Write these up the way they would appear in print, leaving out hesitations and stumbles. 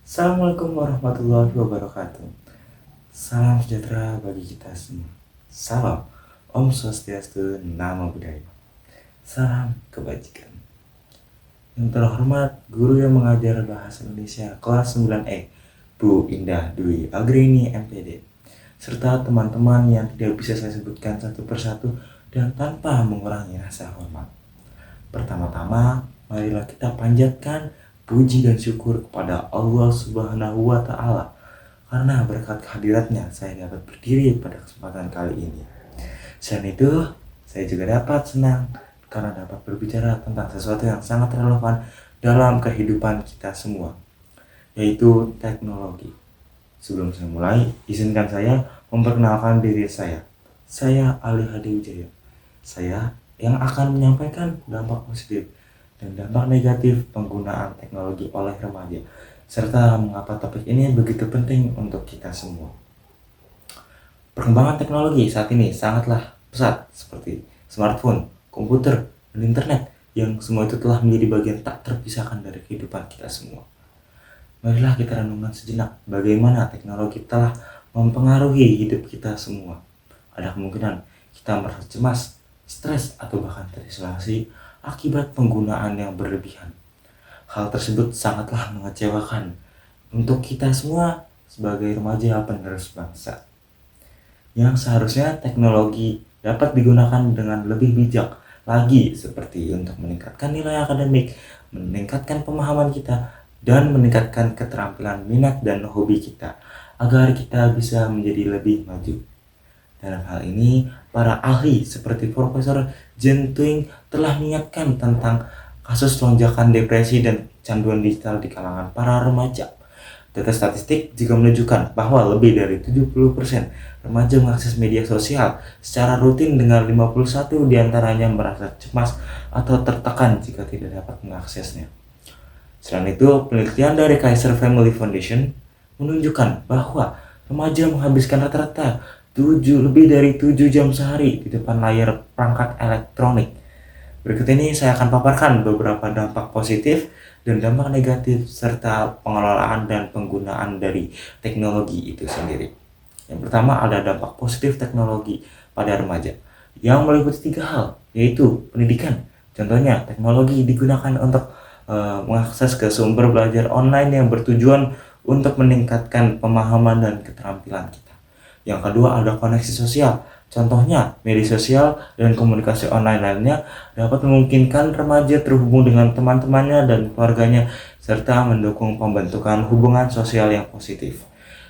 Assalamualaikum warahmatullahi wabarakatuh. Salam sejahtera bagi kita semua. Salam Om Swastiastu, Namo Buddhaya. Salam kebajikan. Yang terhormat guru yang mengajar bahasa Indonesia kelas 9E, Bu Indah Dwi Agrini MPD, serta teman-teman yang tidak bisa saya sebutkan satu persatu dan tanpa mengurangi rasa hormat. Pertama-tama, marilah kita panjatkan puji dan syukur kepada Allah Subhanahu wa Ta'ala, karena berkat kehadiratnya saya dapat berdiri pada kesempatan kali ini. Selain itu, saya juga dapat senang karena dapat berbicara tentang sesuatu yang sangat relevan dalam kehidupan kita semua, yaitu teknologi. Sebelum saya mulai, izinkan saya memperkenalkan diri saya. Saya Ali Hadi Wijaya. Saya yang akan menyampaikan dampak positif dan dampak negatif penggunaan teknologi oleh remaja, serta mengapa topik ini begitu penting untuk kita semua. Perkembangan teknologi saat ini sangatlah pesat, seperti smartphone, komputer, dan internet, yang semua itu telah menjadi bagian tak terpisahkan dari kehidupan kita semua. Marilah kita renungkan sejenak bagaimana teknologi telah mempengaruhi hidup kita semua. Ada kemungkinan kita merasa cemas, stres, atau bahkan terisolasi akibat penggunaan yang berlebihan. Hal tersebut sangatlah mengecewakan untuk kita semua sebagai remaja penerus bangsa, yang seharusnya teknologi dapat digunakan dengan lebih bijak lagi, seperti untuk meningkatkan nilai akademik, meningkatkan pemahaman kita, dan meningkatkan keterampilan minat dan hobi kita agar kita bisa menjadi lebih maju. Dalam hal ini, para ahli seperti Profesor Jen Twing telah mengingatkan tentang kasus lonjakan depresi dan kecanduan digital di kalangan para remaja. Data statistik juga menunjukkan bahwa lebih dari 70% remaja mengakses media sosial secara rutin, dengan 51 diantaranya merasa cemas atau tertekan jika tidak dapat mengaksesnya. Selain itu, penelitian dari Kaiser Family Foundation menunjukkan bahwa remaja menghabiskan rata-rata lebih dari 7 jam sehari di depan layar perangkat elektronik. Berikut ini saya akan paparkan beberapa dampak positif dan dampak negatif serta pengelolaan dan penggunaan dari teknologi itu sendiri. Yang pertama, ada dampak positif teknologi pada remaja yang meliputi 3 hal, yaitu pendidikan. Contohnya, teknologi digunakan untuk mengakses ke sumber belajar online yang bertujuan untuk meningkatkan pemahaman dan keterampilan kita. Yang kedua, ada koneksi sosial. Contohnya, media sosial dan komunikasi online lainnya dapat memungkinkan remaja terhubung dengan teman-temannya dan keluarganya, serta mendukung pembentukan hubungan sosial yang positif.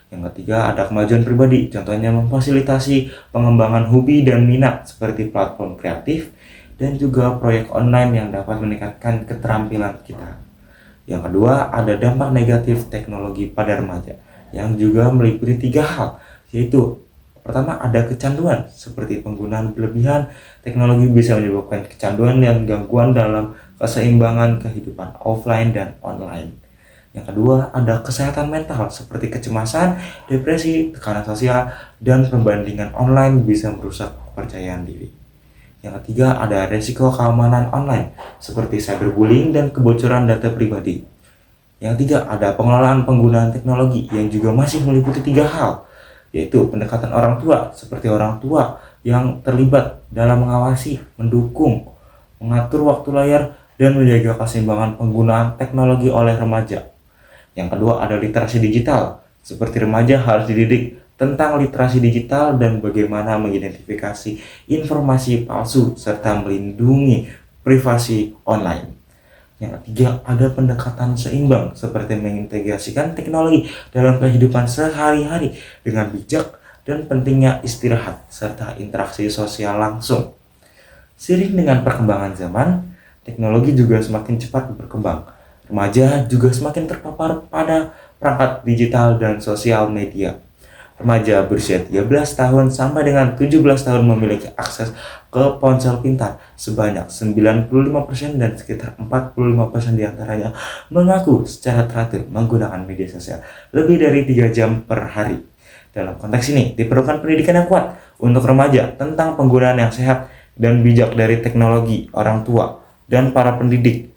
Yang ketiga, ada kemajuan pribadi. Contohnya, memfasilitasi pengembangan hobi dan minat seperti platform kreatif dan juga proyek online yang dapat meningkatkan keterampilan kita. Yang kedua, ada dampak negatif teknologi pada remaja yang juga meliputi 3 hal, yaitu pertama, ada kecanduan seperti penggunaan berlebihan. Teknologi bisa menyebabkan kecanduan dan gangguan dalam keseimbangan kehidupan offline dan online. Yang kedua, ada kesehatan mental seperti kecemasan, depresi, tekanan sosial, dan perbandingan online bisa merusak kepercayaan diri. Yang ketiga, ada resiko keamanan online seperti cyberbullying dan kebocoran data pribadi. Yang ketiga, ada pengelolaan penggunaan teknologi yang juga masih meliputi 3 hal, yaitu pendekatan orang tua, seperti orang tua yang terlibat dalam mengawasi, mendukung, mengatur waktu layar, dan menjaga keseimbangan penggunaan teknologi oleh remaja. Yang kedua, ada literasi digital, seperti remaja harus dididik tentang literasi digital dan bagaimana mengidentifikasi informasi palsu serta melindungi privasi online. Yang ketiga, ada pendekatan seimbang seperti mengintegrasikan teknologi dalam kehidupan sehari-hari dengan bijak, dan pentingnya istirahat serta interaksi sosial langsung. Seiring dengan perkembangan zaman, teknologi juga semakin cepat berkembang. Remaja juga semakin terpapar pada perangkat digital dan sosial media. Remaja berusia 13 tahun sampai dengan 17 tahun memiliki akses ke ponsel pintar sebanyak 95%, dan sekitar 45% diantaranya mengaku secara teratur menggunakan media sosial lebih dari 3 jam per hari. Dalam konteks ini, diperlukan pendidikan yang kuat untuk remaja tentang penggunaan yang sehat dan bijak dari teknologi. Orang tua dan para pendidik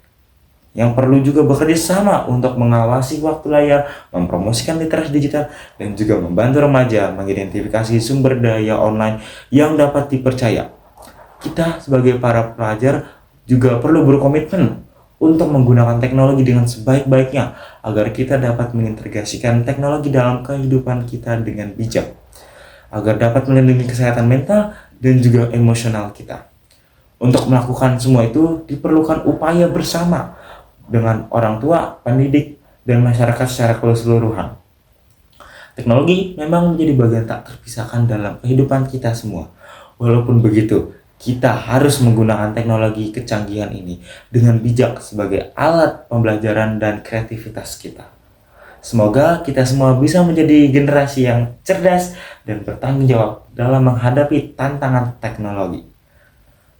yang perlu juga bekerja sama untuk mengawasi waktu layar, mempromosikan literasi digital, dan juga membantu remaja mengidentifikasi sumber daya online yang dapat dipercaya. Kita sebagai para pelajar juga perlu berkomitmen untuk menggunakan teknologi dengan sebaik-baiknya agar kita dapat mengintegrasikan teknologi dalam kehidupan kita dengan bijak, agar dapat melindungi kesehatan mental dan juga emosional kita. Untuk melakukan semua itu diperlukan upaya bersama dengan orang tua, pendidik, dan masyarakat secara keseluruhan. Teknologi memang menjadi bagian tak terpisahkan dalam kehidupan kita semua. Walaupun begitu, kita harus menggunakan teknologi kecanggihan ini dengan bijak sebagai alat pembelajaran dan kreativitas kita. Semoga kita semua bisa menjadi generasi yang cerdas dan bertanggung jawab dalam menghadapi tantangan teknologi.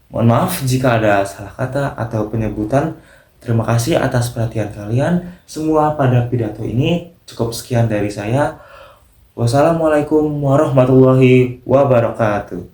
Mohon maaf jika ada salah kata atau penyebutan. Terima kasih atas perhatian kalian semua pada pidato ini. Cukup sekian dari saya. Wassalamualaikum warahmatullahi wabarakatuh.